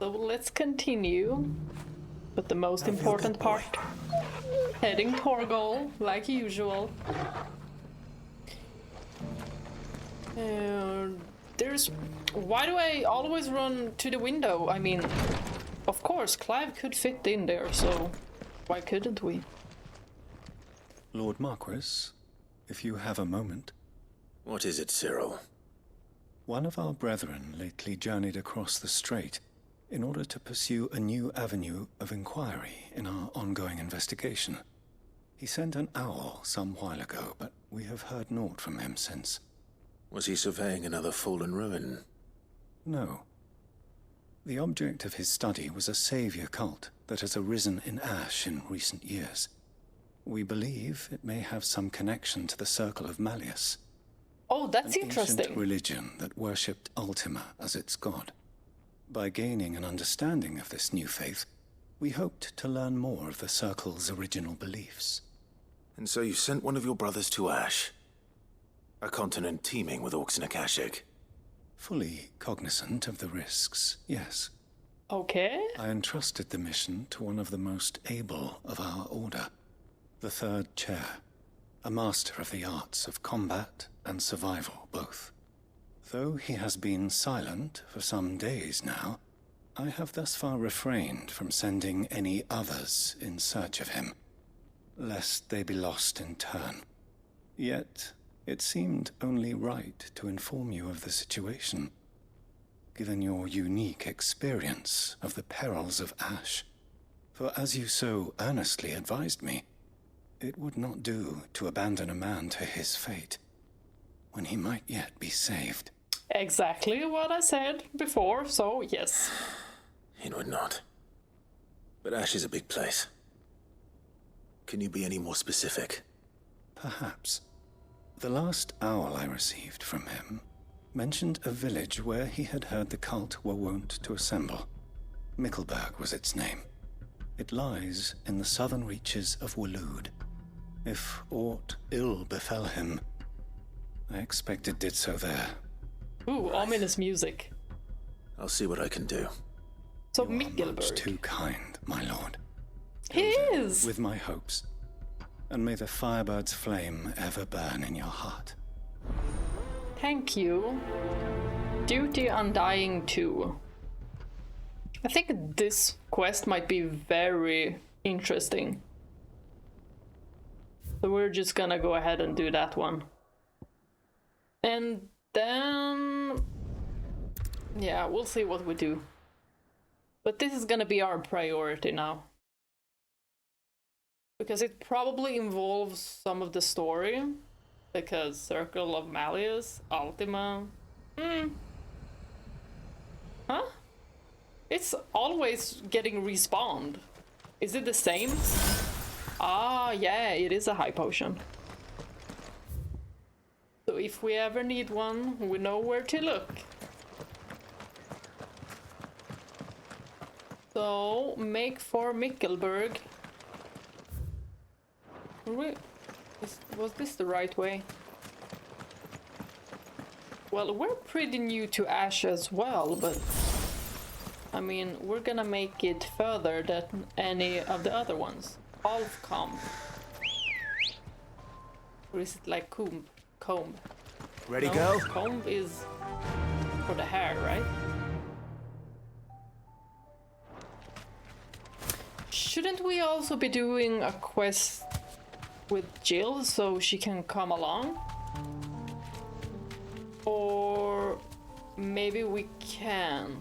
So let's continue with the most important part. Heading Torgal, like usual. Why do I always run to the window? I mean, of course, Clive could fit in there, so why couldn't we? Lord Marquis, if you have a moment. What is it, Cyril? One of our brethren lately journeyed across the strait in order to pursue a new avenue of inquiry in our ongoing investigation. He sent an owl some while ago, but we have heard naught from him since. Was he surveying another fallen ruin? No. The object of his study was a savior cult that has arisen in Ash in recent years. We believe it may have some connection to the Circle of Malius. Oh, that's an interesting. Ancient religion that worshipped Ultima as its god. By gaining an understanding of this new faith, we hoped to learn more of the Circle's original beliefs. And so you sent one of your brothers to Ash? A continent teeming with orcs and Akashic? Fully cognizant of the risks, yes. Okay. I entrusted the mission to one of the most able of our order, the third chair, a master of the arts of combat and survival both. Though he has been silent for some days now, I have thus far refrained from sending any others in search of him, lest they be lost in turn. Yet, it seemed only right to inform you of the situation, given your unique experience of the perils of Ash. For as you so earnestly advised me, it would not do to abandon a man to his fate, when he might yet be saved. Exactly what I said before, so yes. It would not. But Ash is a big place. Can you be any more specific? Perhaps. The last owl I received from him mentioned a village where he had heard the cult were wont to assemble. Mickelberg was its name. It lies in the southern reaches of Waloed. If aught ill befell him, I expect it did so there. Ooh, Right. ominous music. I'll see what I can do. So You are much Mickelberg. too kind, my lord. He is! With my hopes, and may the firebird's flame ever burn in your heart. Thank you. Duty Undying 2. I think this quest might be very interesting. So we're just gonna go ahead and do that one. And then... yeah, we'll see what we do. But this is gonna be our priority now. Because it probably involves some of the story. Because Circle of Malius, Ultima... Huh? It's always getting respawned. Is it the same? Ah, yeah, it is a high potion. So if we ever need one, we know where to look. So, make for Mickelberg. Was this the right way? Well, we're pretty new to Ash as well, but... I mean, we're gonna make it further than any of the other ones. Comb. Or is it like comb? Ready, No, go? Comb is for the hair, right? Shouldn't we also be doing a quest with Jill so she can come along? Or maybe we can,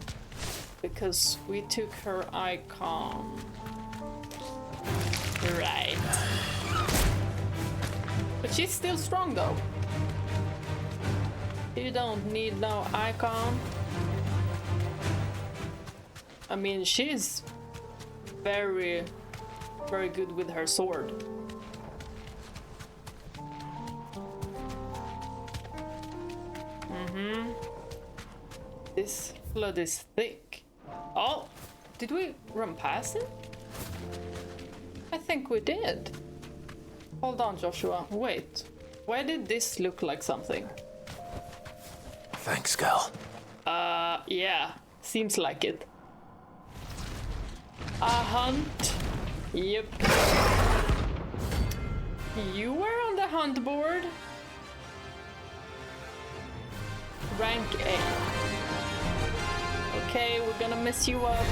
because we took her icon. Right. But she's still strong though. You don't need no icon. I mean, she's very, very good with her sword. This flood is thick. Oh, did we run past it? I think we did. Hold on, Joshua. Wait. Why did this look like something? Thanks, girl. Yeah. Seems like it. A hunt. Yep. You were on the hunt board. Rank A. Okay, we're gonna mess you up.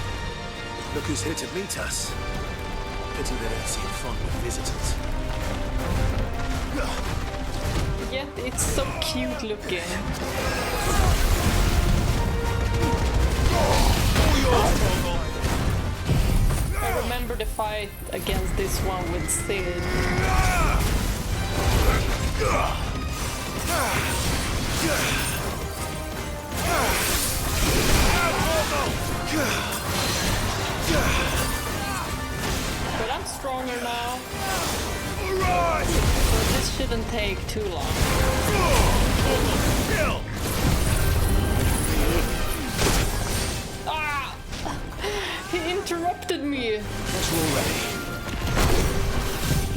Look who's here to meet us. Pity they don't seem fond of visitors. Yet it's so cute looking. I remember the fight against this one with Sid. But I'm stronger now. So this shouldn't take too long. Ah! He interrupted me.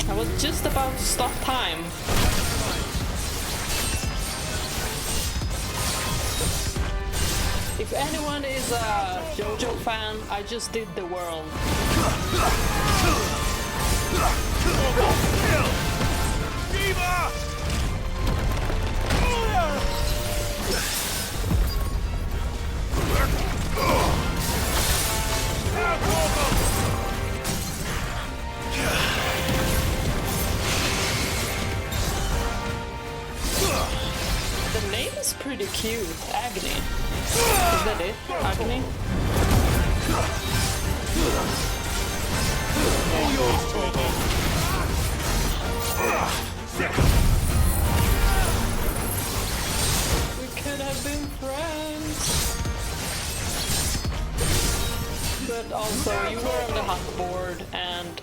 I was just about to stop time. If anyone is a JoJo fan, I just did the world. The name is pretty cute, Agony. Is that it? Agony? We could have been friends. But also, you were on the hunt board, and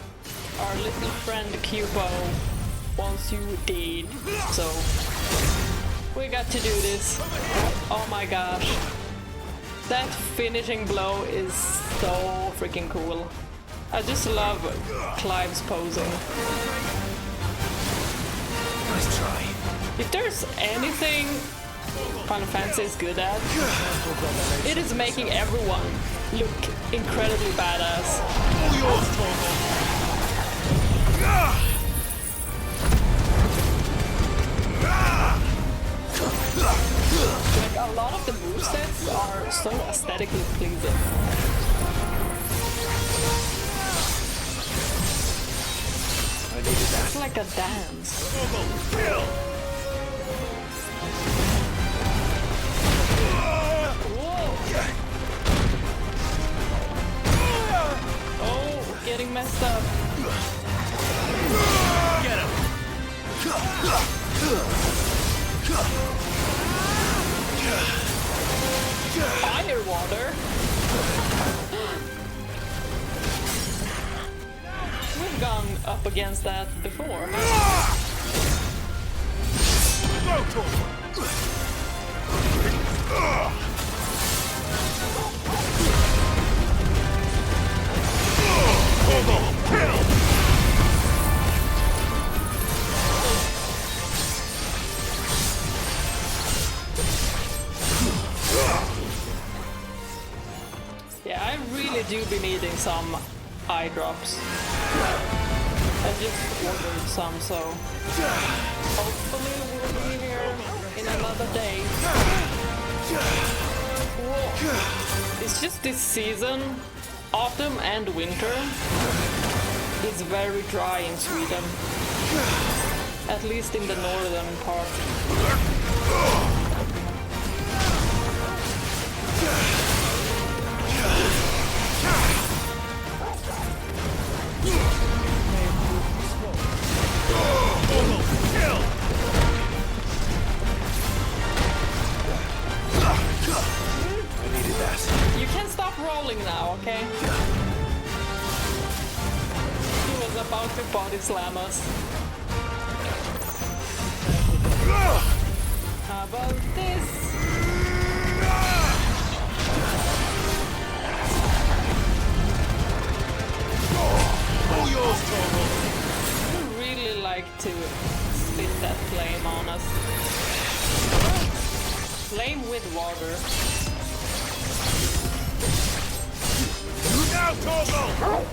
our little friend Cubo wants you dead, so we got to do this. Oh my gosh. That finishing blow is so freaking cool. I just love Clive's posing. Nice try. If there's anything Final Fantasy is good at, it is making everyone look incredibly badass. Like, a lot of the movesets are so aesthetically pleasing. It's like a dance. Whoa! Oh, getting messed up. Get him! Fire water? We've gone up against that before. Yeah, I really do be needing some eye drops. I just ordered some, so hopefully we'll be here in another day. Whoa. It's just this season, autumn and winter, is very dry in Sweden. At least in the northern part. You can stop rolling now, okay? He was about to body slam us. How about this? All yours, Torgal. I would really like to spit that flame on us. Flame with water. out, Torgal!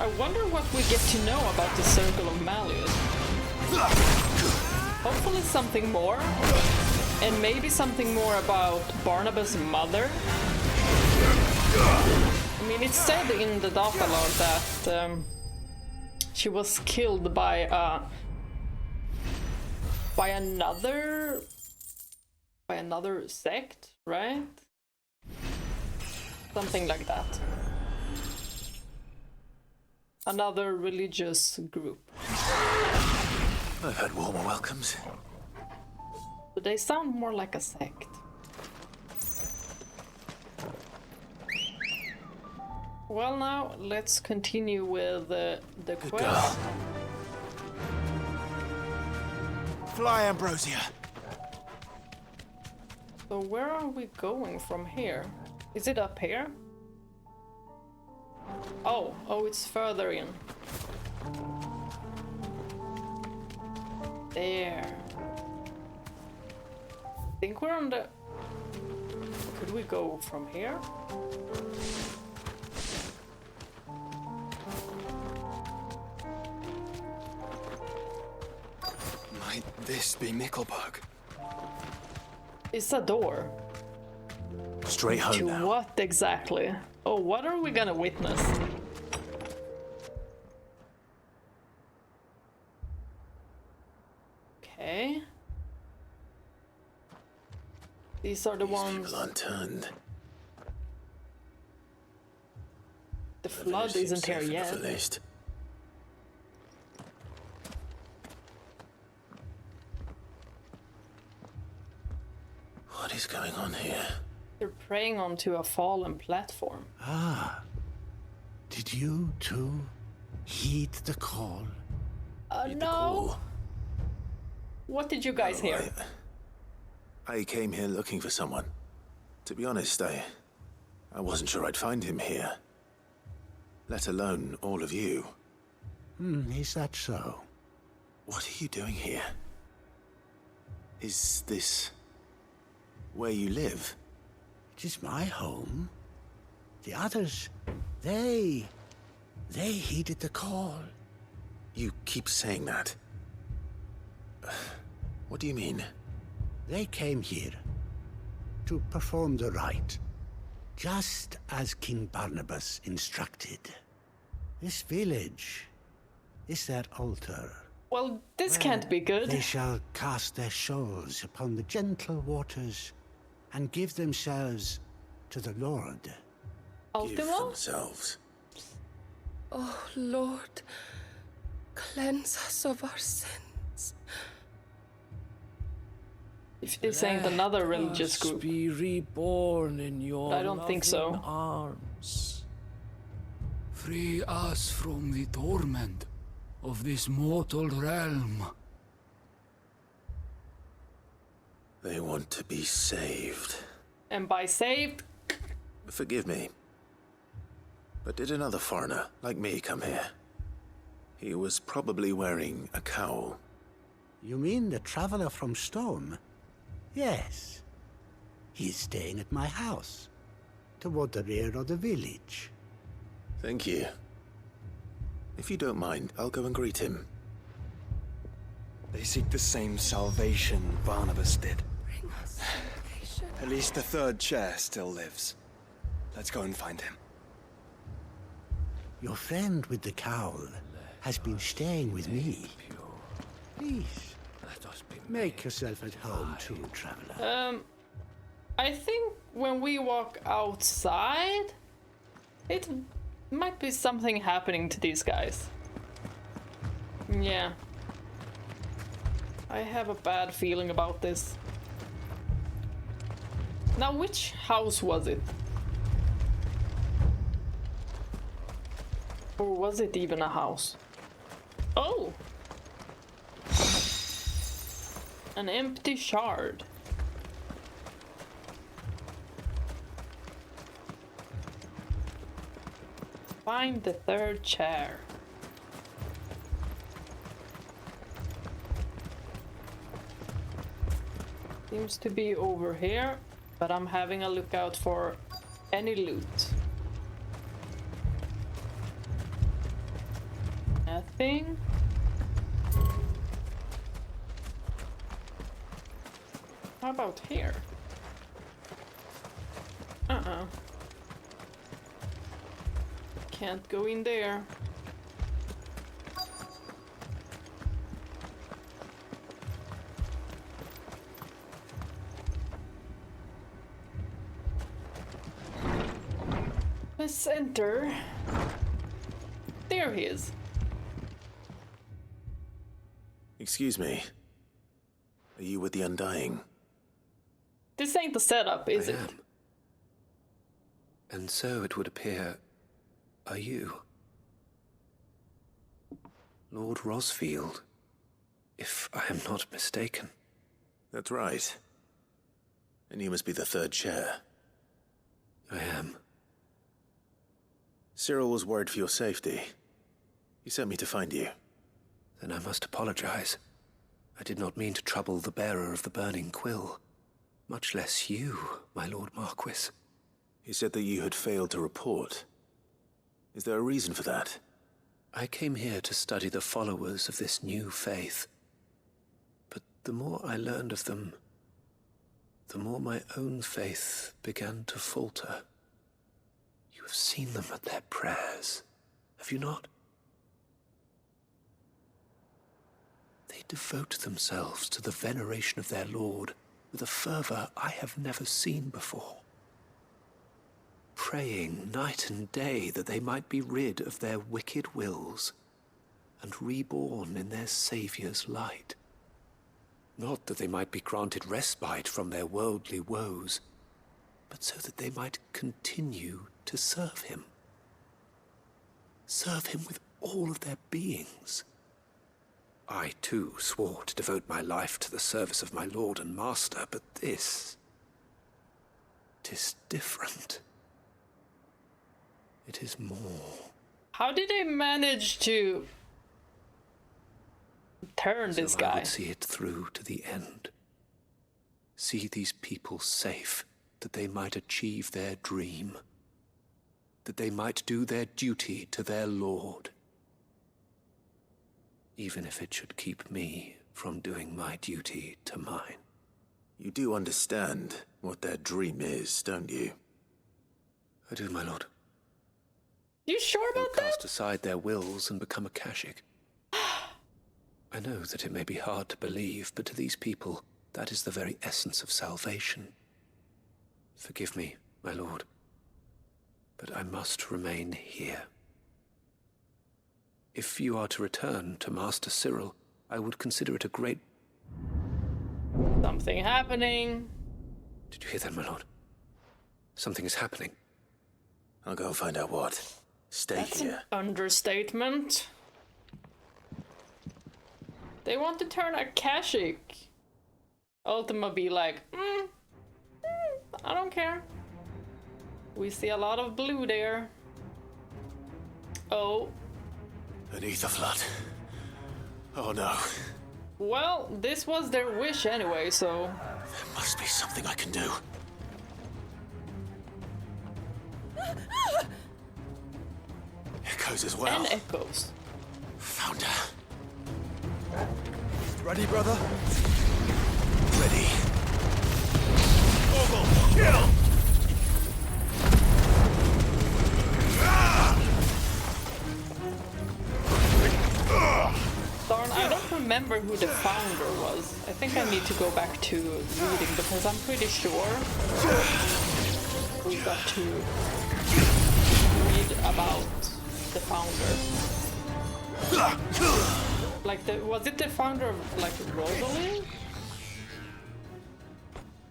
I wonder what we get to know about the Circle of Malius. Hopefully something more. And maybe something more about Barnabas' mother. I mean, it said in the data log that she was killed by another sect, right? Something like that. Another religious group. I've had warmer welcomes. But they sound more like a sect. Well, now let's continue with the quest. Fly, Ambrosia. So where are we going from here? Is it up here? Oh, it's further in. There. I think we're on the... Could we go from here? Might this be Nickelberg? It's a door. Straight home To now. what exactly? Oh, what are we gonna witness? Okay. These are the ones... People unturned. The flood isn't here yet. At least. What is going on here? They're preying onto a fallen platform. Ah, did you too heed the call? No! What did you guys hear? I came here looking for someone. To be honest, I wasn't sure I'd find him here. Let alone all of you. Is that so? What are you doing here? Is this where you live? It is my home. The others, they heeded the call. You keep saying that. What do you mean? They came here to perform the rite, just as King Barnabas instructed. This village is their altar. Well, this can't be good. They shall cast their shoals upon the gentle waters and give themselves to the Lord. Give Ultimo? themselves. Oh, Lord, cleanse us of our sins. If this ain't another religious Let us group. be reborn in your I don't think so. loving arms. Free us from the torment of this mortal realm. They want to be saved. And by saved, Forgive me. But did another foreigner like me come here? He was probably wearing a cowl. You mean the traveler from Stone? Yes. He's staying at my house, toward the rear of the village. Thank you. If you don't mind, I'll go and greet him. They seek the same salvation Barnabas did. Bring us salvation. At least the third chair still lives. Let's go and find him. Your friend with the cowl has been staying with me. Please, make yourself at home too, traveler. I think when we walk outside, it might be something happening to these guys. Yeah. I have a bad feeling about this. Now, which house was it? Or was it even a house? Oh! An empty shard. Find the third chair. Seems to be over here, but I'm having a look out for any loot. Nothing. How about here? Can't go in there. Let's enter. There he is. Excuse me. Are you with the Undying? This ain't the setup, is I it? am. And so it would appear, are you? Lord Rosfield, if I am not mistaken. That's right. And you must be the third chair. I am. Cyril was worried for your safety. He sent me to find you. Then I must apologize. I did not mean to trouble the bearer of the burning quill. Much less you, my Lord Marquis. He said that you had failed to report. Is there a reason for that? I came here to study the followers of this new faith. But the more I learned of them, the more my own faith began to falter. You have seen them at their prayers, have you not? They devote themselves to the veneration of their Lord with a fervor I have never seen before. Praying night and day that they might be rid of their wicked wills and reborn in their Saviour's light. Not that they might be granted respite from their worldly woes, but so that they might continue to serve him. Serve him with all of their beings. I, too, swore to devote my life to the service of my Lord and Master, but this... 'tis different. It is more. How did they manage to turn this I guy? would see it through to the end. See these people safe, that they might achieve their dream. That they might do their duty to their Lord. Even if it should keep me from doing my duty to mine. You do understand what their dream is, don't you? I do, my lord. You sure They'll about that? cast aside their wills and become a Kashik. I know that it may be hard to believe, but to these people, that is the very essence of salvation. Forgive me, my lord, but I must remain here. If you are to return to Master Cyril, I would consider it a great... Something happening. Did you hear that, my lord? Something is happening. I'll go and find out what. Stay That's here. an understatement. They want to turn a Kashik. Ultima be like, I don't care. We see a lot of blue there. Oh. Beneath the flood. Oh no. Well, this was their wish anyway, so... There must be something I can do. Echoes as well. And echoes. Found her. Ready, brother? Ready. Torgal, kill! Darn, I don't remember who the founder was. I think I need to go back to reading because I'm pretty sure we got to read about the founder. Like, was it the founder of, like, Rosalie?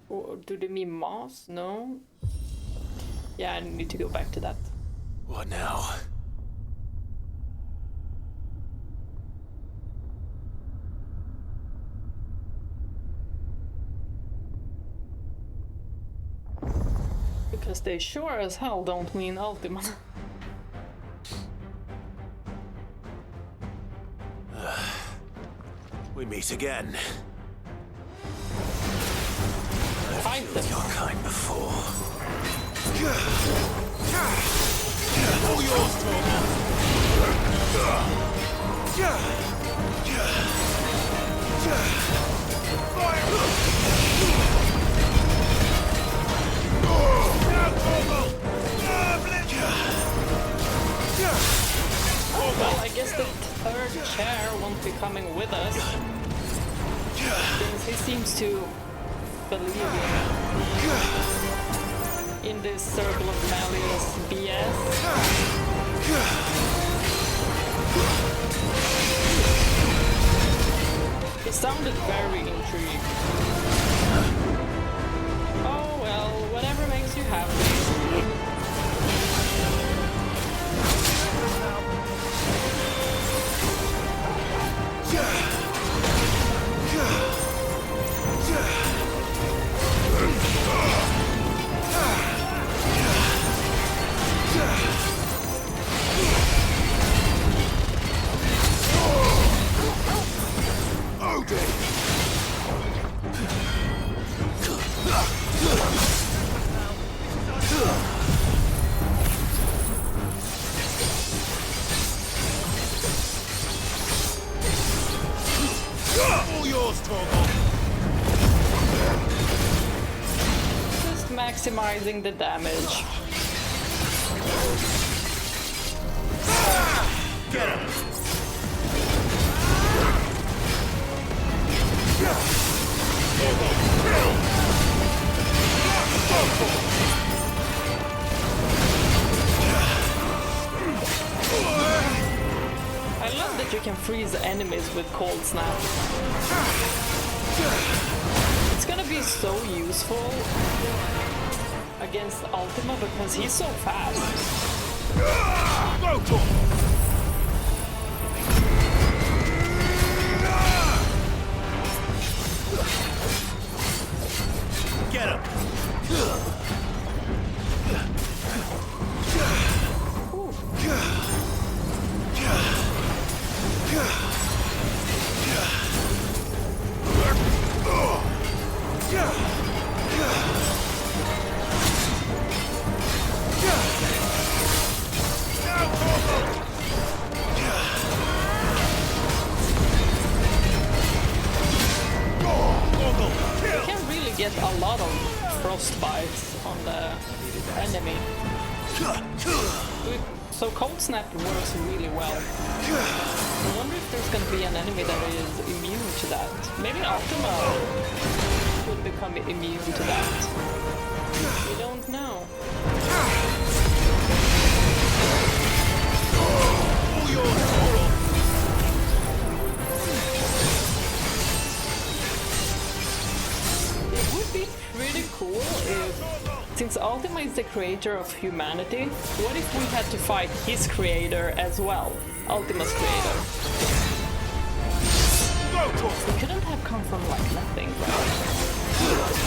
Or do they mean Moss? No? Yeah, I need to go back to that. What now? Because they sure as hell don't mean Ultima. We meet again. fight them. Your kind before. All yours, Torgal. Well, I guess the third chair won't be coming with us. Since he seems to believe in this Circle of Malius BS. He sounded very intrigued. Oh well, whatever makes you happy. All yours, Torgal. Just maximizing the damage. Get him. I love that you can freeze enemies with cold snap. It's gonna be so useful against Ultima because he's so fast. Go, Torgal. Get him. You can really get a lot of frost bites on the enemy. So cold snap works really well. I wonder if there's gonna be an enemy that is immune to that. Maybe Ultima would become immune to that. We don't know. All yours, Torgal. It would be pretty cool if, since Ultima is the creator of humanity, what if we had to fight his creator as well? Ultima's creator. Go, Torgal. It couldn't have come from like nothing, right?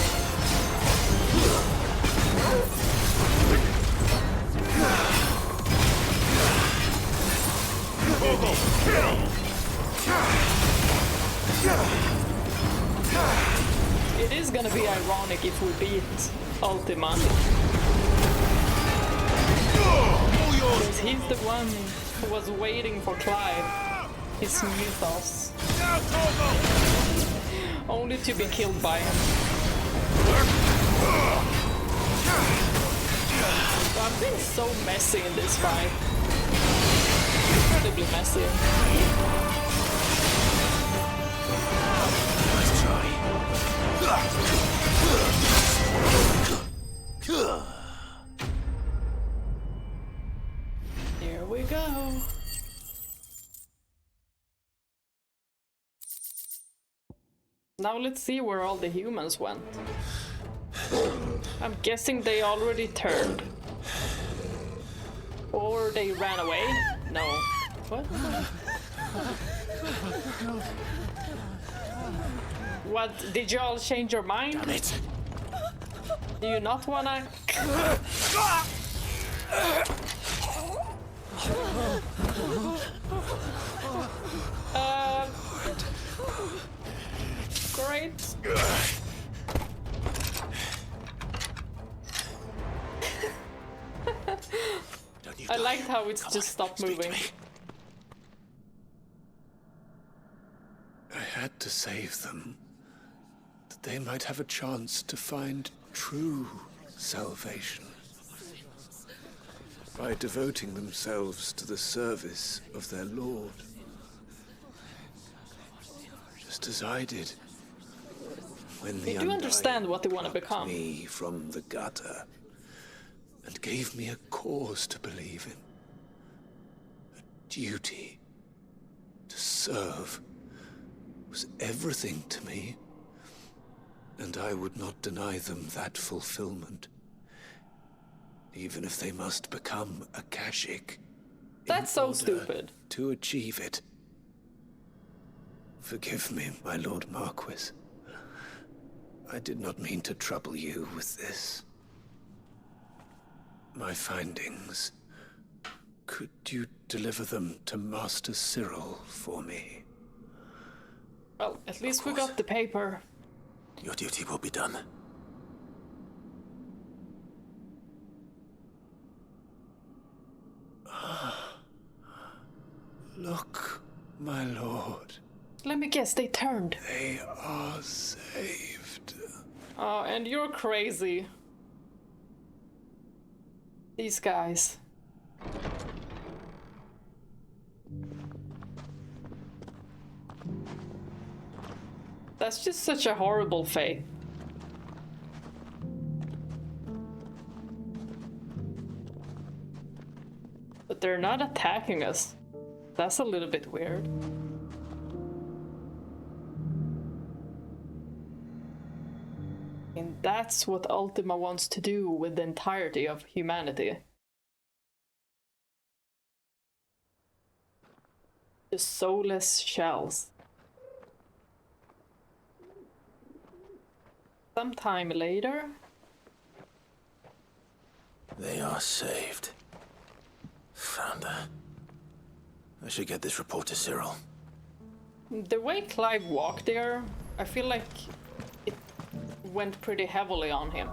Torgal, kill. It is gonna be ironic if we beat Ultima. All yours. Because he's the one who was waiting for Clive, his mythos, Now, Torgal. only to be killed by him. I've been so messy in this fight. Incredibly messy. Nice try. Here we go. Now let's see where all the humans went. I'm guessing they already turned. Or they ran away? No. What? What? Did you all change your mind? Damn it. Do you not wanna? Great. I liked how it's just stopped moving. I had to save them, that they might have a chance to find true salvation. By devoting themselves to the service of their Lord. Just as I did. When the They do understand what they want to plucked become. me from the gutter and gave me a cause to believe in. A duty to serve was everything to me, and I would not deny them that fulfillment, even if they must become a Kashik. That's so stupid. To achieve it. Forgive me, my Lord Marquis. I did not mean to trouble you with this. My findings. Could you deliver them to Master Cyril for me? Well, at least we got the paper. Your duty will be done. Look, my lord. Let me guess, they turned. They are saved. Oh, and you're crazy. These guys. That's just such a horrible fate. But they're not attacking us. That's a little bit weird. And that's what Ultima wants to do with the entirety of humanity. The soulless shells. Sometime later. They are saved. Founder. I should get this report to Cyril. The way Clive walked there, I feel like it went pretty heavily on him.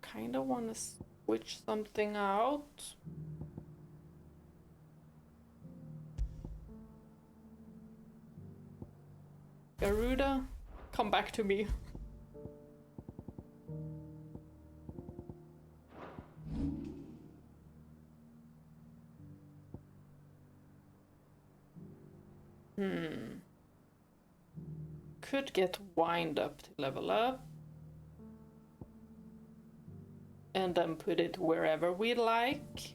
Kinda wanna switch something out. Garuda, come back to me. Could get wind up to level up. And then put it wherever we like.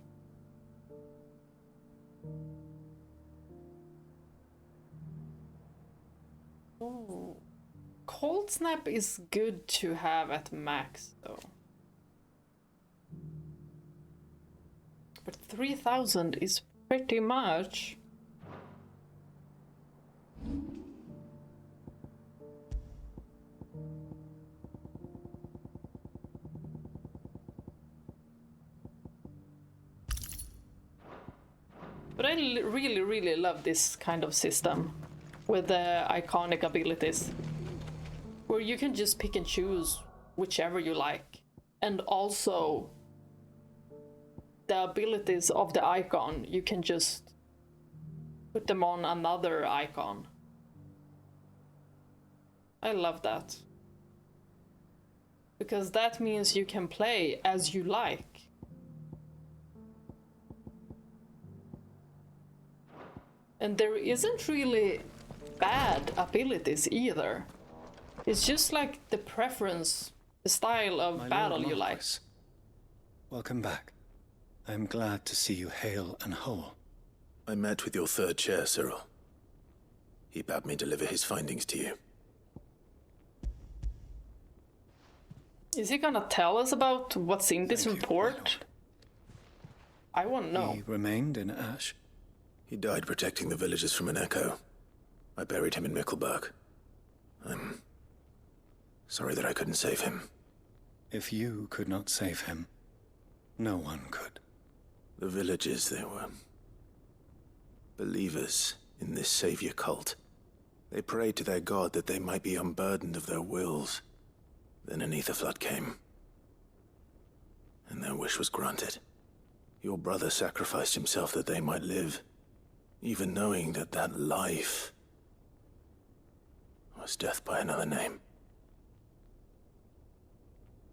Ooh. Cold Snap is good to have at max though. But 3000 is pretty much. But I really love this kind of system with the iconic abilities, where you can just pick and choose whichever you like, and also the abilities of the icon, you can just put them on another icon. I love that, because that means you can play as you like. And there isn't really bad abilities either. It's just like the preference, the style of My battle Lord you like. Marquis, welcome back. I am glad to see you hale and whole. I met with your third chair, Cyril. He bade me deliver his findings to you. Is he gonna tell us about what's in this Thank you, report? my lord. I want to know. He remained in Ash. He died protecting the villagers from an echo. I buried him in Mickelberg. I'm sorry that I couldn't save him. If you could not save him, no one could. The villagers, they were believers in this savior cult. They prayed to their god that they might be unburdened of their wills. Then an ether flood came. And their wish was granted. Your brother sacrificed himself that they might live, even knowing that that life was death by another name.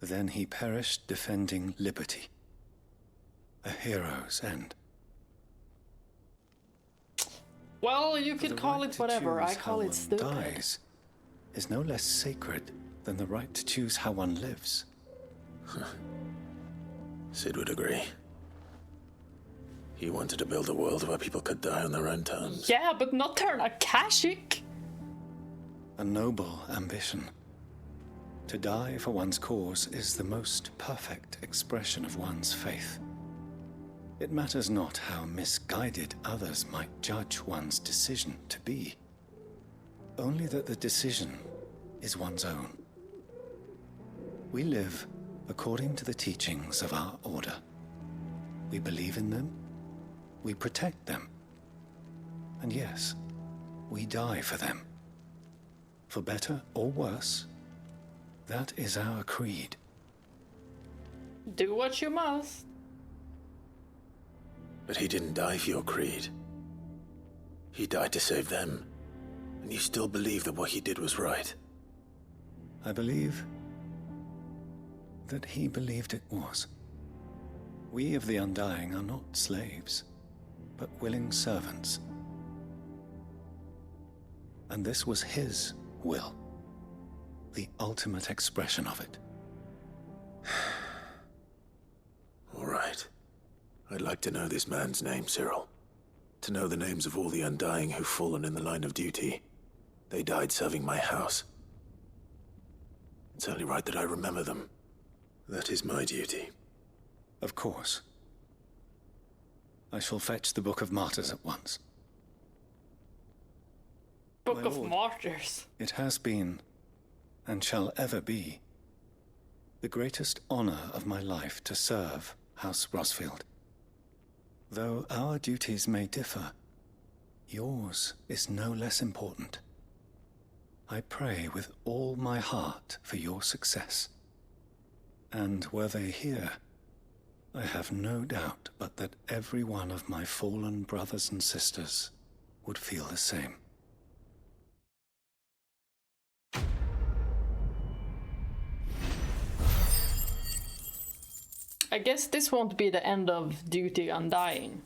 Then he perished defending liberty. A hero's end. Well, you could The call right it to whatever. I choose how call it one stupid. dies is no less sacred than the right to choose how one lives. Sid would agree. He wanted to build a world where people could die on their own terms. Yeah, but not turn Akashic. A noble ambition. To die for one's cause is the most perfect expression of one's faith. It matters not how misguided others might judge one's decision to be. Only that the decision is one's own. We live according to the teachings of our order. We believe in them, we protect them, and yes, we die for them. For better or worse, that is our creed. Do what you must. But he didn't die for your creed. He died to save them. And you still believe that what he did was right. I believe that he believed it was. We of the Undying are not slaves, but willing servants. And this was his will, the ultimate expression of it. All right. I'd like to know this man's name, Cyril. To know the names of all the Undying who've fallen in the line of duty. They died serving my house. It's only right that I remember them. That is my duty. Of course. I shall fetch the Book of Martyrs at once. Book My of lord. Martyrs. It has been, and shall ever be, the greatest honor of my life to serve House Rosfield. Though our duties may differ, yours is no less important. I pray with all my heart for your success. And were they here, I have no doubt but that every one of my fallen brothers and sisters would feel the same. I guess this won't be the end of Duty Undying.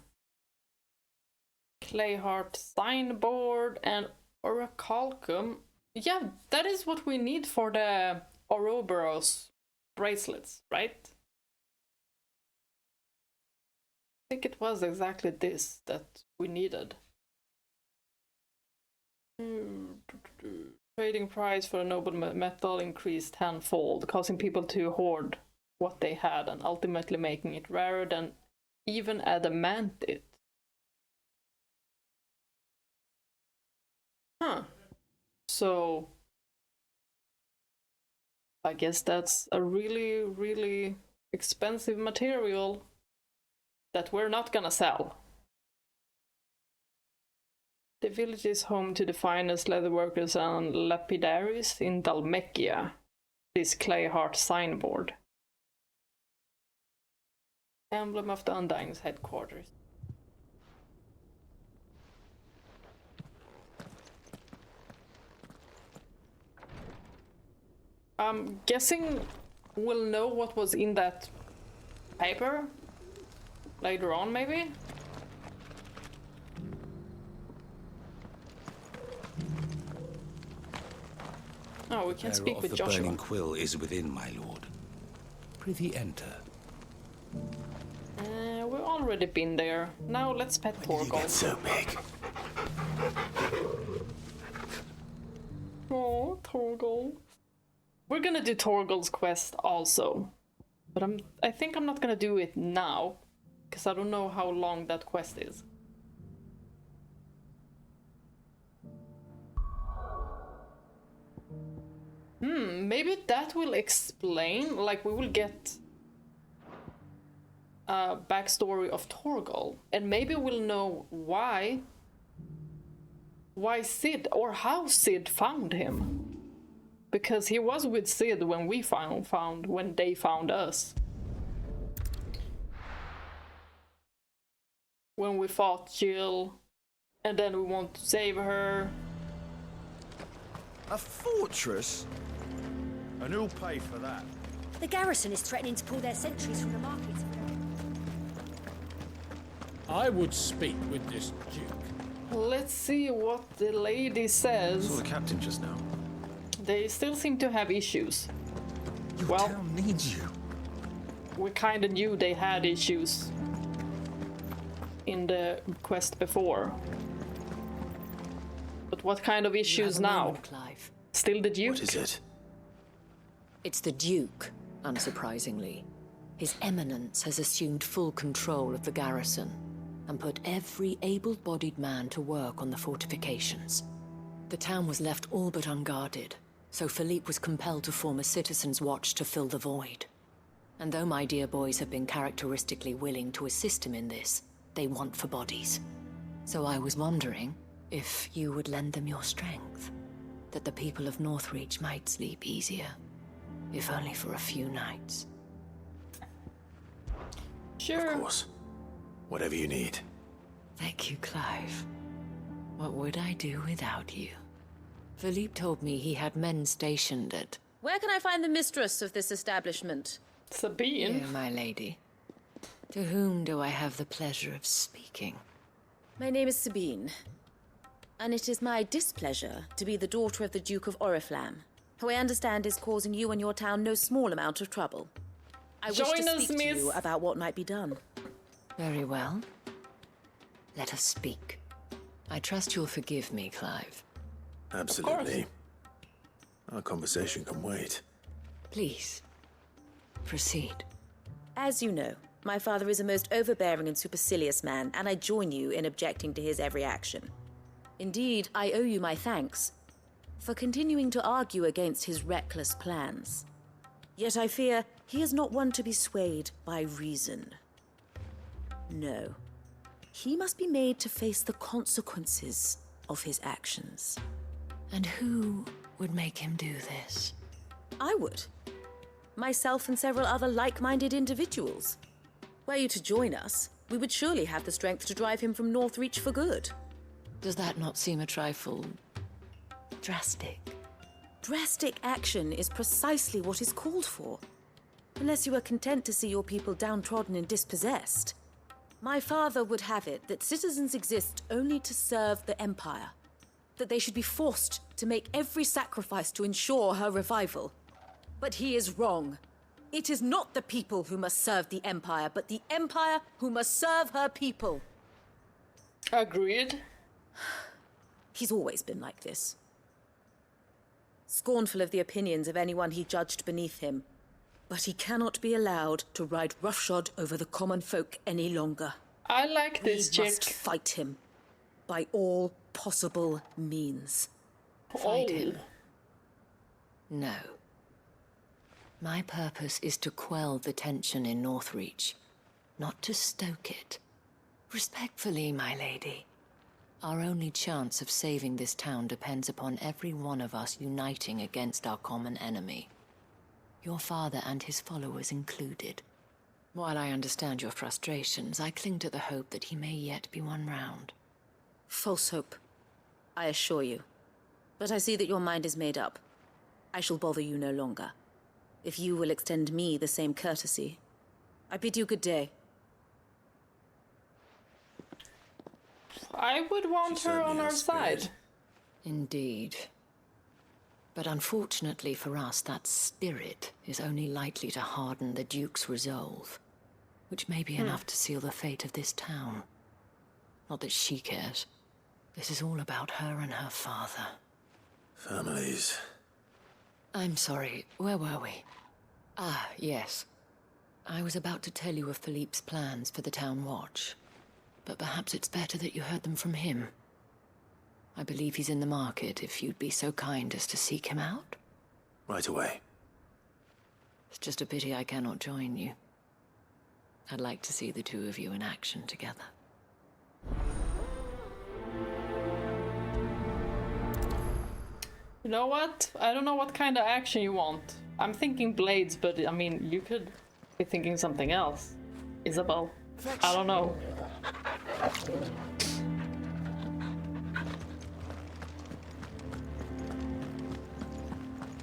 Clayheart signboard and orichalcum. Yeah, that is what we need for the Ouroboros bracelets, right? I think it was exactly this that we needed. Trading price for a noble metal increased tenfold, causing people to hoard what they had and ultimately making it rarer than even adamantit. Huh. So I guess that's a really, really expensive material that we're not gonna sell. The village is home to the finest leatherworkers and lapidaries in Dhalmekia. This Clayheart signboard. Emblem of the Undying's headquarters. I'm guessing we'll know what was in that paper later on, maybe? Oh, we can speak with the Joshua. burning quill is within, my lord. Prithee enter. We've already been there. Now let's pet You get Torgal. so big. Oh, Torgal. We're gonna do Torgal's quest also. But I think I'm not gonna do it now. Because I don't know how long that quest is. Maybe that will explain, like we will get a backstory of Torgal, and maybe we'll know why why Sid, or how Sid found him. Because he was with Sid when we when they found us. When we fought Jill, and then we want to save her. A fortress? And who'll pay for that? The garrison is threatening to pull their sentries from the market. I would speak with this duke. Let's see what the lady says. Saw the captain just now. They still seem to have issues. Your town needs you. We kinda knew they had issues in the quest before. But what kind of issues now? Moment, Clive. Still the Duke? What is it? It's the Duke, unsurprisingly. His Eminence has assumed full control of the garrison and put every able-bodied man to work on the fortifications. The town was left all but unguarded, so Philippe was compelled to form a citizens' watch to fill the void. And though my dear boys have been characteristically willing to assist him in this, they want for bodies. So I was wondering if you would lend them your strength, that the people of Northreach might sleep easier, if only for a few nights. Sure. Of course. Whatever you need. Thank you, Clive. What would I do without you? Philippe told me he had men stationed at... Where can I find the mistress of this establishment? Sabine. Here, my lady. To whom do I have the pleasure of speaking? My name is Sabine, and it is my displeasure to be the daughter of the Duke of Oriflamme, who I understand is causing you and your town no small amount of trouble. I wish to speak to you about what might be done. Very well. Let us speak. I trust you'll forgive me, Clive. Absolutely. Our conversation can wait. Please, proceed. As you know, my father is a most overbearing and supercilious man, and I join you in objecting to his every action. Indeed, I owe you my thanks for continuing to argue against his reckless plans. Yet I fear he is not one to be swayed by reason. No. He must be made to face the consequences of his actions. And who would make him do this? I would. Myself and several other like-minded individuals. Were you to join us, we would surely have the strength to drive him from Northreach for good. Does that not seem a trifle... drastic? Drastic action is precisely what is called for. Unless you are content to see your people downtrodden and dispossessed. My father would have it that citizens exist only to serve the Empire. That they should be forced to make every sacrifice to ensure her revival. But he is wrong. It is not the people who must serve the Empire, but the Empire who must serve her people. Agreed. He's always been like this. Scornful of the opinions of anyone he judged beneath him. But he cannot be allowed to ride roughshod over the common folk any longer. I like this chick. We must fight him. By all possible means. Fight him? No. My purpose is to quell the tension in Northreach, not to stoke it. Respectfully, my lady. Our only chance of saving this town depends upon every one of us uniting against our common enemy. Your father and his followers included. While I understand your frustrations, I cling to the hope that he may yet be won round. False hope, I assure you. But I see that your mind is made up. I shall bother you no longer. If you will extend me the same courtesy, I bid you good day. I would want her on our side. Indeed. But unfortunately for us, that spirit is only likely to harden the Duke's resolve, which may be enough to seal the fate of this town. Not that she cares. This is all about her and her father. Families. I'm sorry, where were we? Ah, yes. I was about to tell you of Philippe's plans for the town watch, but perhaps it's better that you heard them from him. I believe he's in the market, if you'd be so kind as to seek him out. Right away. It's just a pity I cannot join you. I'd like to see the two of you in action together. You know what? I don't know what kind of action you want. I'm thinking blades, but I mean, you could be thinking something else. Isabelle. I don't know.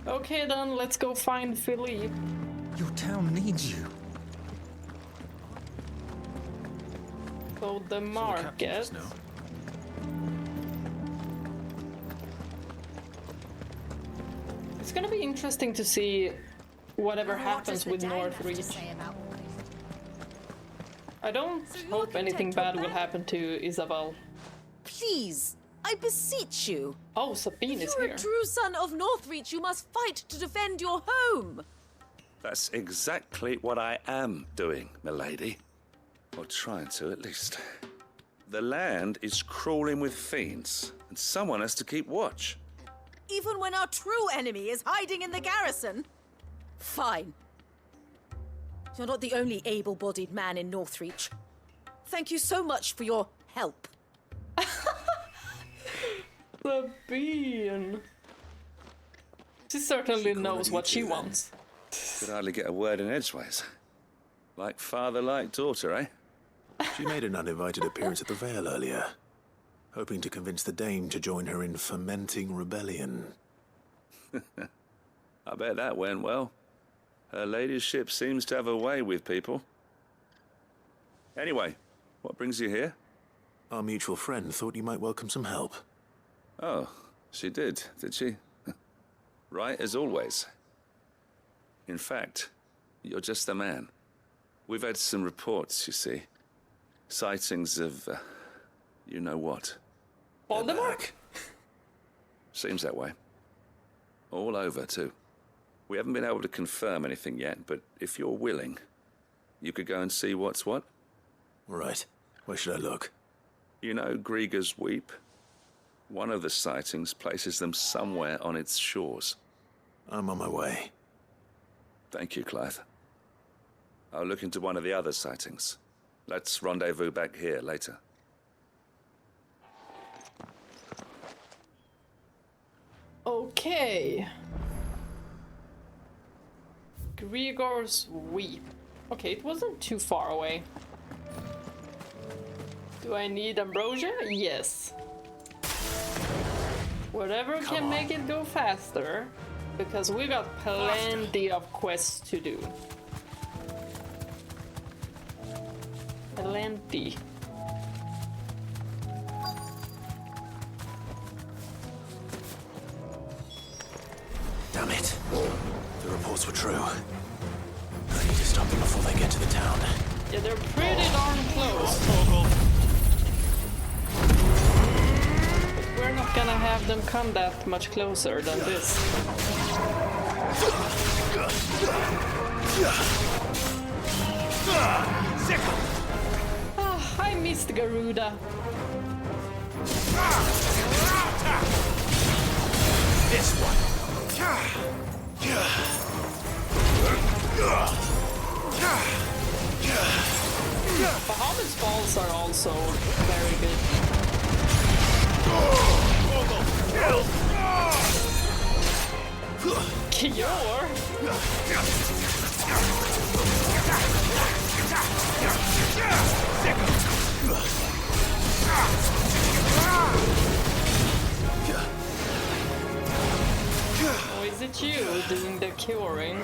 Okay then, let's go find Philippe. Your town needs you. So the market. It's gonna be interesting to see whatever happens with Northreach. I don't hope anything bad will happen to Isabelle. Please, I beseech you. Oh, Sabine is here. If you're a true son of Northreach, you must fight to defend your home. That's exactly what I am doing, milady. Or trying to, at least. The land is crawling with fiends, and someone has to keep watch. Even when our true enemy is hiding in the garrison? Fine. You're not the only able-bodied man in Northreach. Thank you so much for your help. Sabine. She certainly knows what she wants. Could hardly get a word in edgeways. Like father, like daughter, eh? She made an uninvited appearance at the Vale earlier, hoping to convince the Dame to join her in fomenting rebellion. I bet that went well. Her ladyship seems to have a way with people. Anyway, what brings you here? Our mutual friend thought you might welcome some help. Oh, she did she? Right as always. In fact, you're just the man. We've had some reports, you see. Sightings of, you know what. Voldemort? Seems that way. All over, too. We haven't been able to confirm anything yet, but if you're willing, you could go and see what's what. Right. Where should I look? You know Grieger's Weep? One of the sightings places them somewhere on its shores. I'm on my way. Thank you, Clive. I'll look into one of the other sightings. Let's rendezvous back here later. Okay. Grigor's Weep. Okay, it wasn't too far away. Do I need ambrosia? Yes. Whatever can make it go faster, because we got plenty of quests to do. Plenty. Damn it. The reports were true. I need to stop them before they get to the town. Yeah, they're pretty darn close, Torgal. But we're not gonna have them come that much closer than this. Ah, I missed Garuda. This one. Bahamut's balls are also very good. Kior? Oh, is it you doing the curing?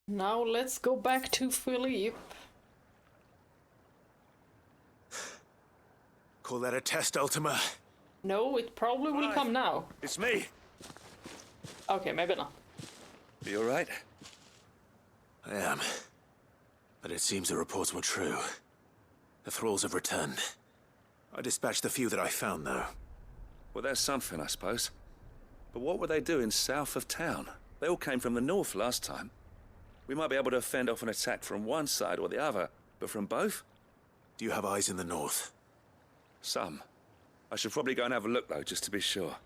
Now let's go back to Philippe. Call that a test, Ultima? No, it probably will come now. It's me. Okay, maybe not. You all right? I am. But it seems the reports were true. The thralls have returned. I dispatched the few that I found, though. Well, that's something, I suppose. But what were they doing south of town? They all came from the north last time. We might be able to fend off an attack from one side or the other, but from both? Do you have eyes in the north? Some. I should probably go and have a look, though, just to be sure.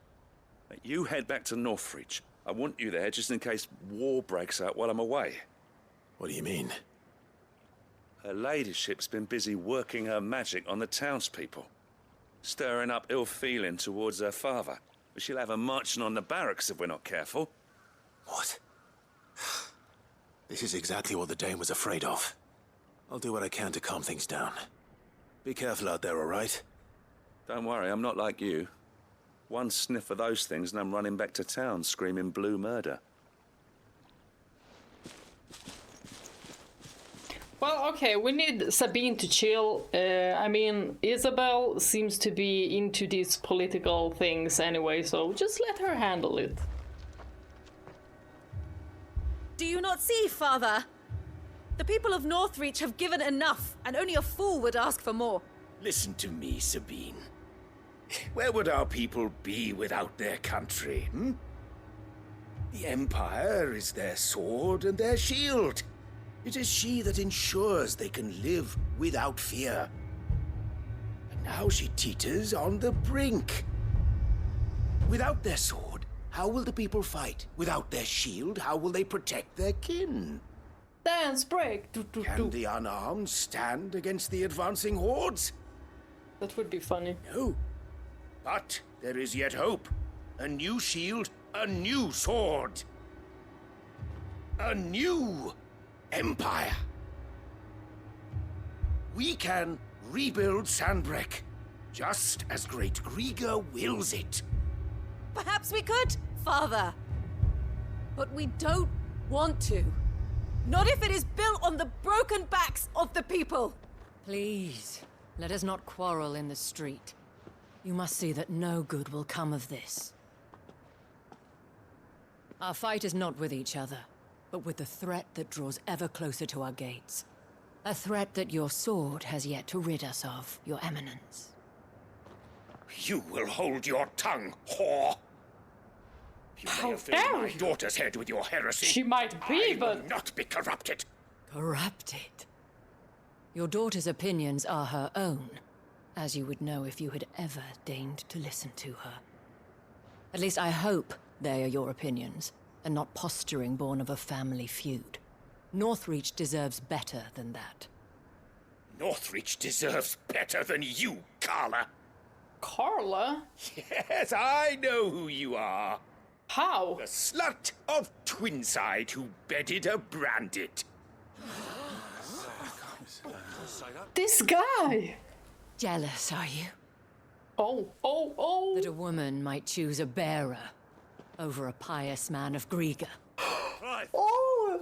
You head back to Northreach. I want you there just in case war breaks out while I'm away. What do you mean? Her ladyship's been busy working her magic on the townspeople, stirring up ill feeling towards her father. But she'll have her marching on the barracks if we're not careful. What? This is exactly what the Dane was afraid of. I'll do what I can to calm things down. Be careful out there, all right? Don't worry, I'm not like you. One sniff of those things and I'm running back to town screaming blue murder. Well, okay, we need Sabine to chill. I mean, Isabelle seems to be into these political things anyway, so just let her handle it. Do you not see, Father? The people of Northreach have given enough, and only a fool would ask for more. Listen to me, Sabine. Where would our people be without their country, hmm? The Empire is their sword and their shield. It is she that ensures they can live without fear. And now she teeters on the brink. Without their sword, how will the people fight? Without their shield, how will they protect their kin? Dance break! Can the unarmed stand against the advancing hordes? That would be funny. No. But there is yet hope. A new shield, a new sword. A new empire. We can rebuild Sandbreck, just as Great Griga wills it. Perhaps we could, Father. But we don't want to. Not if it is built on the broken backs of the people. Please, let us not quarrel in the street. You must see that no good will come of this. Our fight is not with each other, but with the threat that draws ever closer to our gates. A threat that your sword has yet to rid us of, Your Eminence. You will hold your tongue, whore! You may have filled my daughter's head with your heresy. She might be, but I will not be corrupted. Corrupted? Your daughter's opinions are her own, as you would know if you had ever deigned to listen to her. At least I hope they are your opinions, and not posturing born of a family feud. Northreach deserves better than that. Northreach deserves better than you, Carla. Carla? Yes, I know who you are. How? The slut of Twinside who bedded a Brandit. This guy! Jealous, are you? Oh. That a woman might choose a bearer over a pious man of Griga. Oh!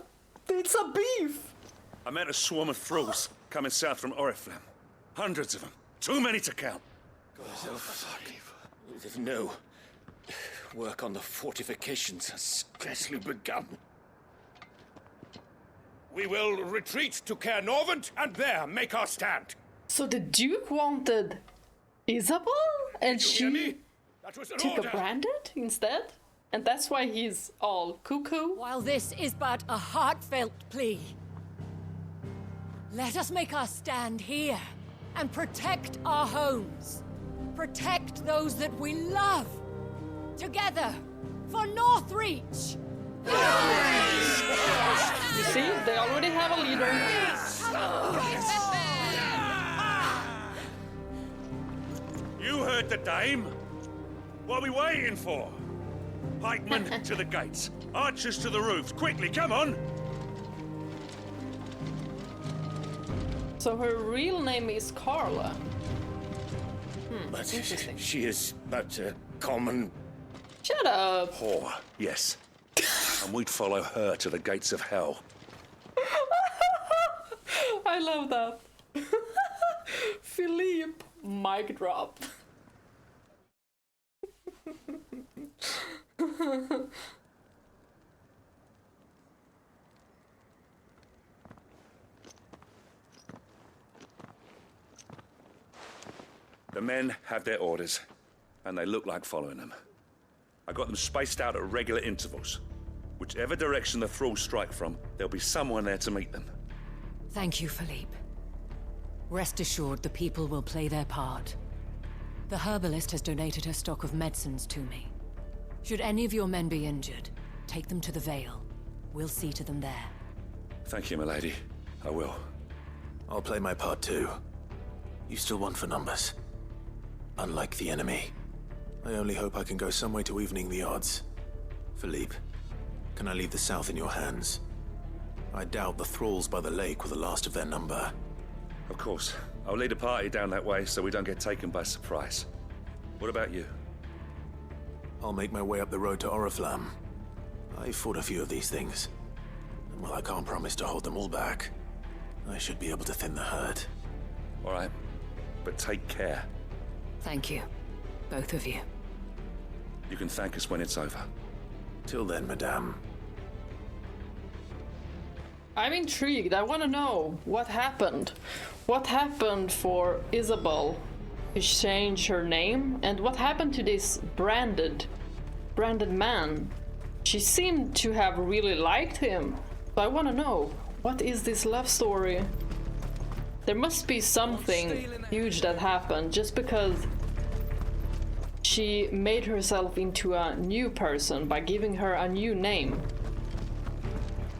It's a beef! I met a swarm of thralls coming south from Oriflamme. Hundreds of them. Too many to count. No. Work on the fortifications has scarcely begun. We will retreat to Caer Norvent and there make our stand. So the Duke wanted Isabelle, and she took a Branded instead? And that's why he's all cuckoo? While this is but a heartfelt plea, let us make our stand here and protect our homes. Protect those that we love. Together, for Northreach! You see, they already have a leader. You heard the dame. What are we waiting for? Pikemen to the gates. Archers to the roofs. Quickly, come on! So her real name is Carla. But interesting. she is but a common... Shut up! Whore, yes. And we'd follow her to the gates of hell. I love that. Philippe, mic drop. The men have their orders, and they look like following them. I got them spaced out at regular intervals. Whichever direction the thralls strike from, there'll be someone there to meet them. Thank you, Philippe. Rest assured, the people will play their part. The herbalist has donated her stock of medicines to me. Should any of your men be injured, take them to the Vale. We'll see to them there. Thank you, milady. I will. I'll play my part too. You still want for numbers. Unlike the enemy. I only hope I can go some way to evening the odds. Philippe, can I leave the south in your hands? I doubt the thralls by the lake were the last of their number. Of course. I'll lead a party down that way so we don't get taken by surprise. What about you? I'll make my way up the road to Oriflamme. I fought a few of these things. And while I can't promise to hold them all back, I should be able to thin the herd. All right. But take care. Thank you. Both of you. You can thank us when it's over. Till then, madame. I'm intrigued. I want to know what happened. What happened for Isabelle to change her name? And what happened to this branded man? She seemed to have really liked him. So I want to know, what is this love story? There must be something huge that happened just because she made herself into a new person by giving her a new name.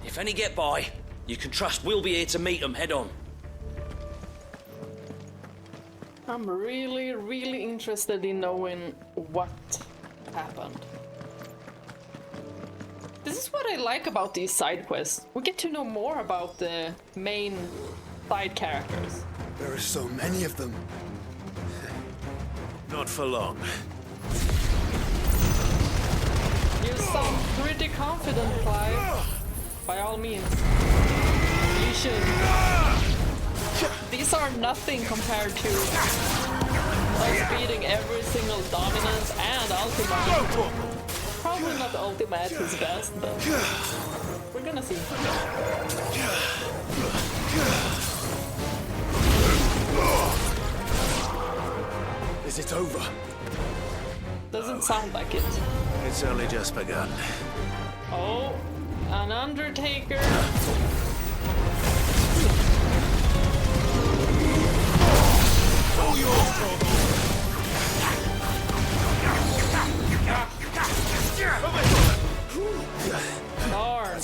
If any get by, you can trust we'll be here to meet them head on. I'm really, really interested in knowing what happened. This is what I like about these side quests. We get to know more about the main side characters. There are so many of them. Not for long. You sound pretty confident, Clive. By all means. You should. These are nothing compared to us beating every single dominance and ultimate. Probably not the ultimate at his best, but we're gonna see. Is it over? Doesn't sound like it. It's only just begun. Oh, an Undertaker. All yours, Torgal. Darn.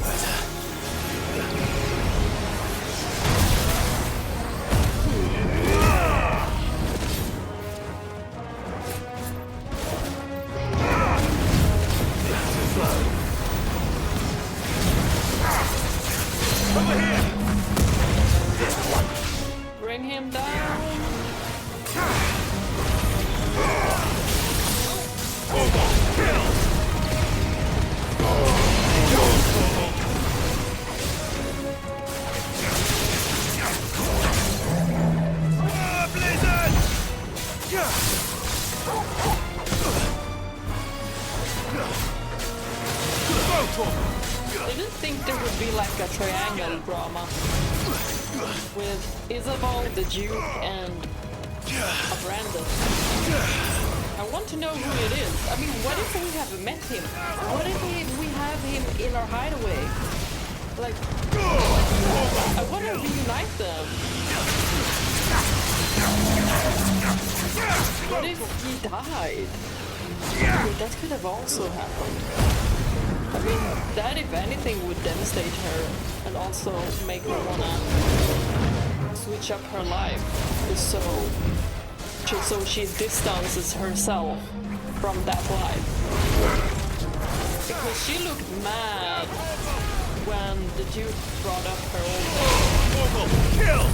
Over here. Bring him down. I didn't think there would be like a triangle drama with Isabelle, the Duke, and Brandon. I want to know who it is. I mean, what if we have met him? What if we have him in our hideaway? Like, I want to reunite them. What if he died? Wait, that could have also happened. I mean, that if anything would devastate her and also make her wanna switch up her life so she distances herself from that life. Because she looked mad when the Duke brought up her old name. Kill!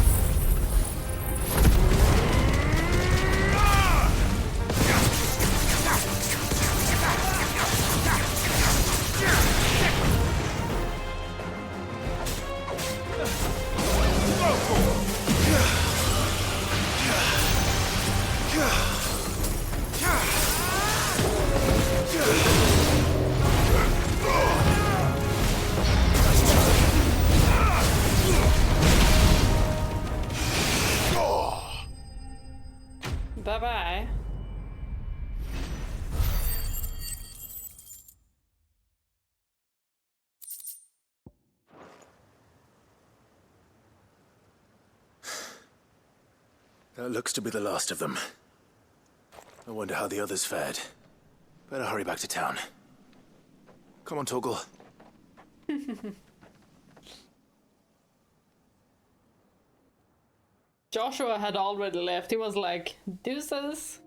That looks to be the last of them. I wonder how the others fared. Better hurry back to town. Come on, Torgal. Joshua had already left. He was like, deuces.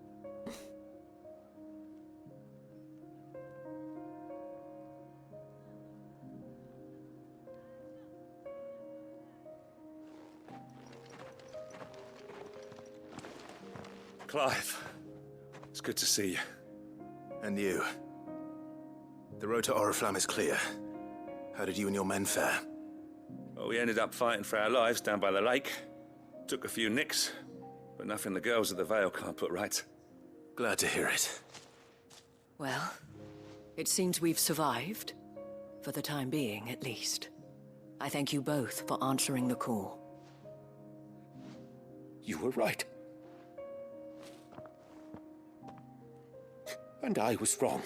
Clive, it's good to see you. And you. The road to Oriflamme is clear. How did you and your men fare? Well, we ended up fighting for our lives down by the lake. Took a few nicks, but nothing the girls of the Vale can't put right. Glad to hear it. Well, it seems we've survived. For the time being, at least. I thank you both for answering the call. You were right. And I was wrong.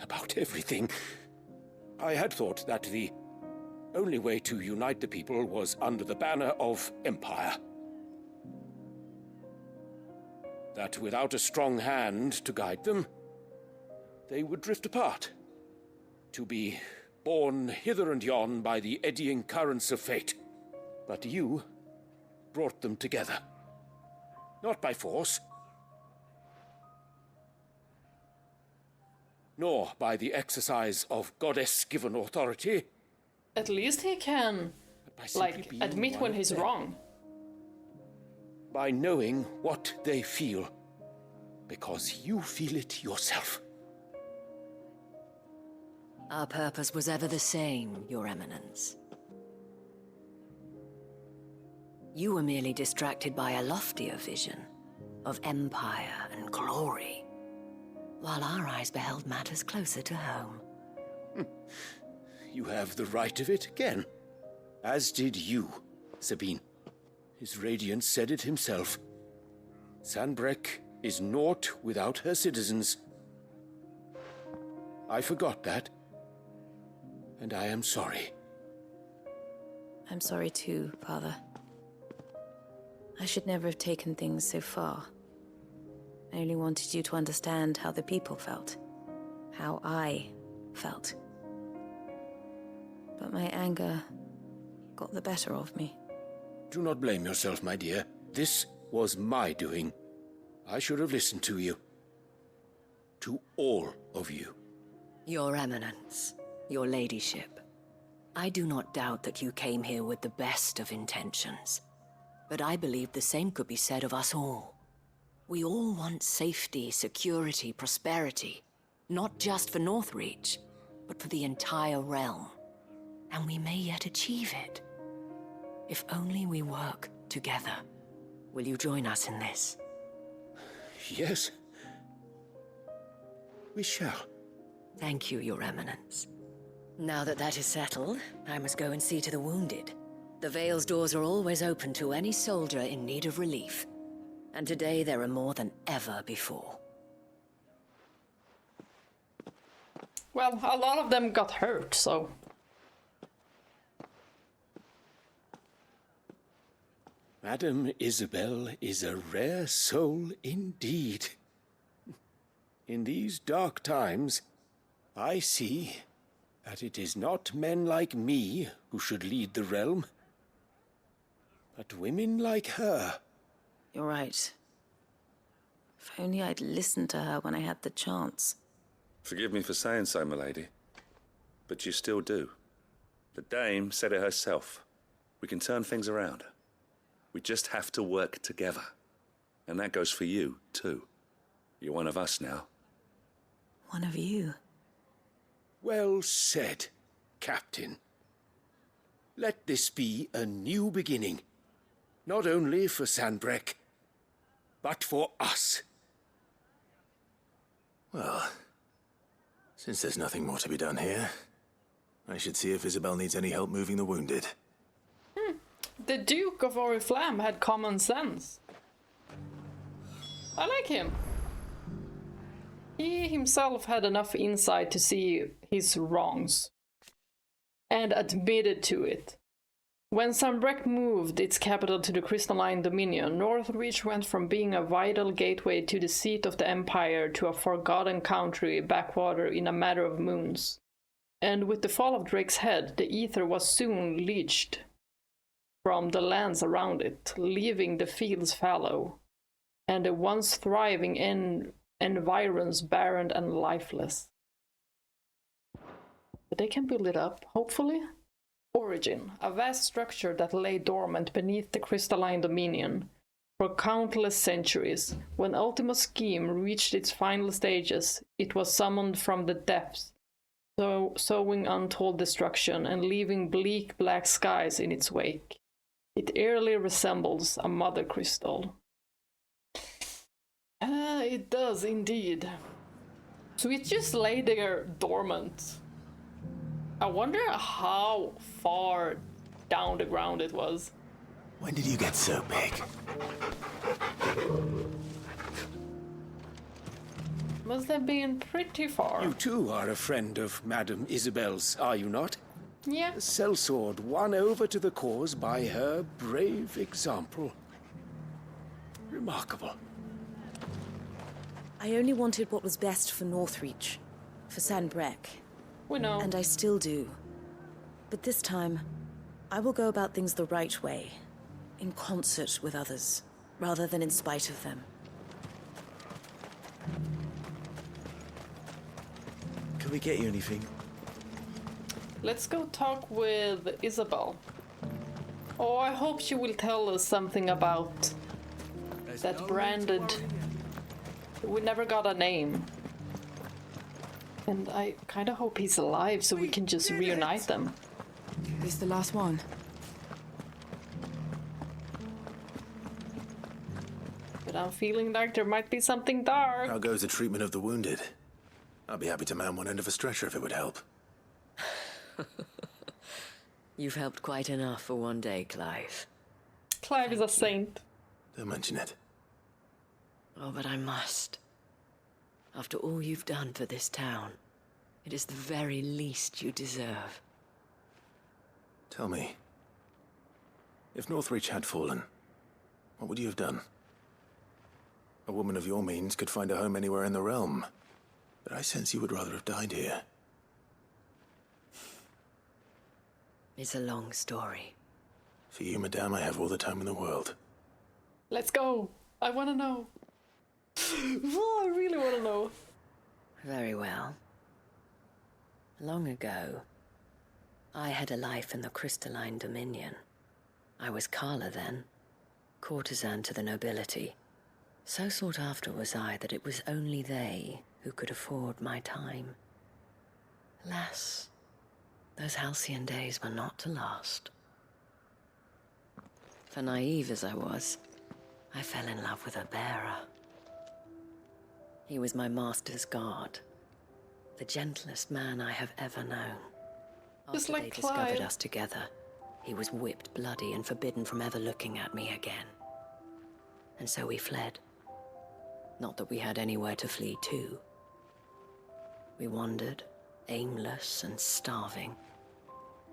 About everything. I had thought that the only way to unite the people was under the banner of Empire. That without a strong hand to guide them, they would drift apart. To be borne hither and yon by the eddying currents of fate. But you brought them together. Not by force, nor by the exercise of goddess-given authority. At least he can, like, admit when he's wrong. By knowing what they feel, because you feel it yourself. Our purpose was ever the same, Your Eminence. You were merely distracted by a loftier vision of empire and glory, while our eyes beheld matters closer to home. You have the right of it again. As did you, Sabine. His radiance said it himself. Sanbreque is naught without her citizens. I forgot that. And I am sorry. I'm sorry too, Father. I should never have taken things so far. I only wanted you to understand how the people felt. How I felt. But my anger got the better of me. Do not blame yourself, my dear. This was my doing. I should have listened to you. To all of you. Your Eminence, your Ladyship, I do not doubt that you came here with the best of intentions. But I believe the same could be said of us all. We all want safety, security, prosperity. Not just for Northreach, but for the entire realm. And we may yet achieve it. If only we work together. Will you join us in this? Yes. We shall. Thank you, Your Eminence. Now that that is settled, I must go and see to the wounded. The Vale's doors are always open to any soldier in need of relief. And today there are more than ever before. Well, a lot of them got hurt, so... Madame Isabelle is a rare soul indeed. In these dark times, I see that it is not men like me who should lead the realm, but women like her. You're right. If only I'd listened to her when I had the chance. Forgive me for saying so, my lady, but you still do. The dame said it herself. We can turn things around. We just have to work together. And that goes for you, too. You're one of us now. One of you? Well said, Captain. Let this be a new beginning. Not only for Sanbreque, but for us. Well, since there's nothing more to be done here, I should see if Isabelle needs any help moving the wounded. The Duke of Oriflamme had common sense. I like him. He himself had enough insight to see his wrongs. And admitted to it. When Sanbreque moved its capital to the Crystalline Dominion, Northreach went from being a vital gateway to the seat of the Empire to a forgotten country backwater in a matter of moons. And with the fall of Drake's Head, the ether was soon leached from the lands around it, leaving the fields fallow, and the once thriving environs barren and lifeless. But they can build it up, hopefully. Origin, a vast structure that lay dormant beneath the Crystalline Dominion for countless centuries. When Ultima's scheme reached its final stages, it was summoned from the depths, sowing untold destruction and leaving bleak black skies in its wake. It eerily resembles a mother crystal. It does indeed. So it just lay there dormant. I wonder how far down the ground it was. When did you get so big? Must have been pretty far. You too are a friend of Madame Isabelle's, are you not? Yeah. A sellsword won over to the cause by her brave example. Remarkable. I only wanted what was best for Northreach, for Sanbreque. We know. And I still do. But this time, I will go about things the right way, in concert with others, rather than in spite of them. Can we get you anything? Let's go talk with Isabelle. Oh, I hope she will tell us something about that branded... We never got a name. And I kind of hope he's alive so we can just reunite them. This the last one? But I'm feeling like there might be something dark. How goes the treatment of the wounded? I'd be happy to man one end of a stretcher if it would help. You've helped quite enough for one day, Clive. Clive is a saint. Don't mention it. Oh, but I must. After all you've done for this town, it is the very least you deserve. Tell me, if Northreach had fallen, what would you have done? A woman of your means could find a home anywhere in the realm, but I sense you would rather have died here. It's a long story. For you, madame, I have all the time in the world. Let's go. I want to know. Oh, I really want to know. Very well. Long ago, I had a life in the Crystalline Dominion. I was Carla then, courtesan to the nobility. So sought after was I that it was only they who could afford my time. Alas, those halcyon days were not to last. For naive as I was, I fell in love with a bearer. He was my master's guard, the gentlest man I have ever known. Just After like they Clive. discovered us together, he was whipped bloody and forbidden from ever looking at me again. And so we fled. Not that we had anywhere to flee to. We wandered, aimless and starving,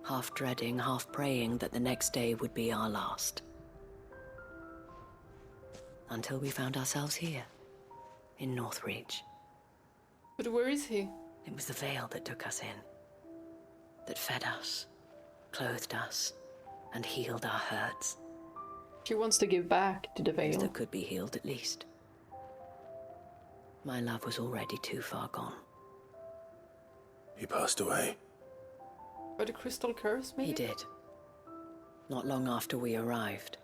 half dreading, half praying that the next day would be our last. Until we found ourselves here, in Northreach. But where is he? It was the veil that took us in, that fed us, clothed us, and healed our hurts. She wants to give back to the veil. That could be healed at least. My love was already too far gone. He passed away. By the crystal curse, maybe? He did. Not long after we arrived.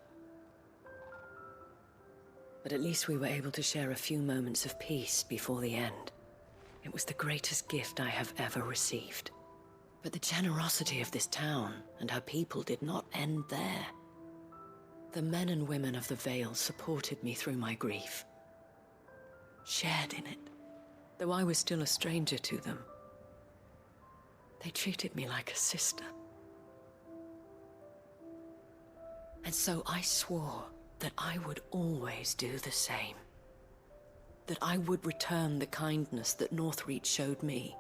But at least we were able to share a few moments of peace before the end. It was the greatest gift I have ever received. But the generosity of this town and her people did not end there. The men and women of the Vale supported me through my grief. Shared in it, though I was still a stranger to them. They treated me like a sister. And so I swore that I would always do the same. That I would return the kindness that Northreach showed me.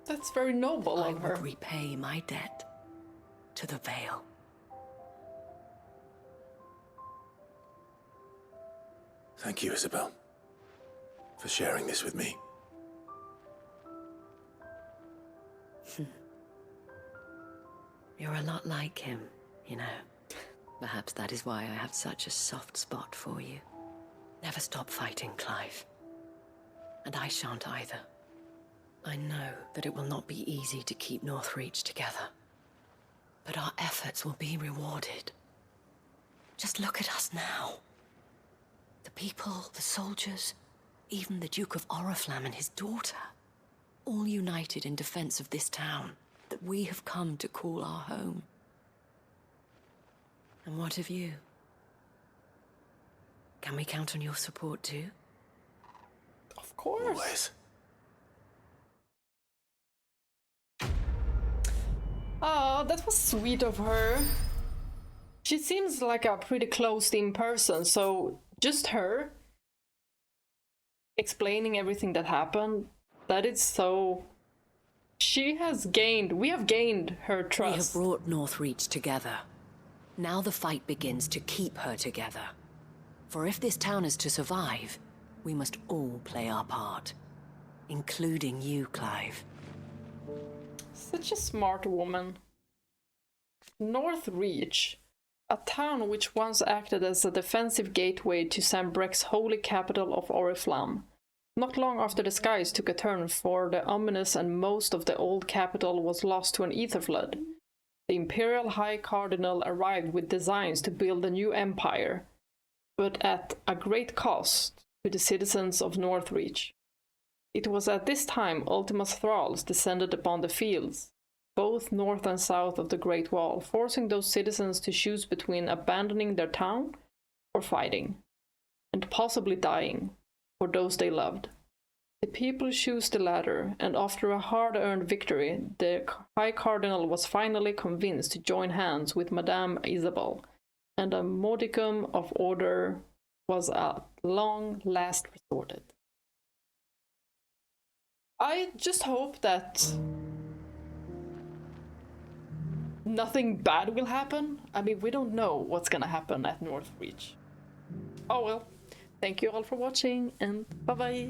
That's very noble of her. I would repay my debt to the Vale. Thank you, Isabelle, for sharing this with me. You're a lot like him, you know. Perhaps that is why I have such a soft spot for you. Never stop fighting, Clive. And I shan't either. I know that it will not be easy to keep Northreach together. But our efforts will be rewarded. Just look at us now. The people, the soldiers, even the Duke of Oriflamme and his daughter, all united in defense of this town that we have come to call our home. And what of you? Can we count on your support too? Of course. Always. Oh, that was sweet of her. She seems like a pretty closed-in person, so just her explaining everything that happened, that is so... we have gained her trust. We have brought Northreach together. Now the fight begins to keep her together. For if this town is to survive, we must all play our part. Including you, Clive. Such a smart woman. Northreach, a town which once acted as a defensive gateway to Sambrecht's holy capital of Oriflamme. Not long after the skies took a turn for the ominous and most of the old capital was lost to an ether flood, the Imperial High Cardinal arrived with designs to build a new empire, but at a great cost to the citizens of Northreach. It was at this time Ultima's thralls descended upon the fields, both north and south of the Great Wall, forcing those citizens to choose between abandoning their town or fighting, and possibly dying for those they loved. The people chose the latter, and after a hard-earned victory, the High Cardinal was finally convinced to join hands with Madame Isabelle, and a modicum of order was at long last restored. I just hope that nothing bad will happen. I mean, we don't know what's gonna happen at Northreach. Oh well. Thank you all for watching, and bye-bye.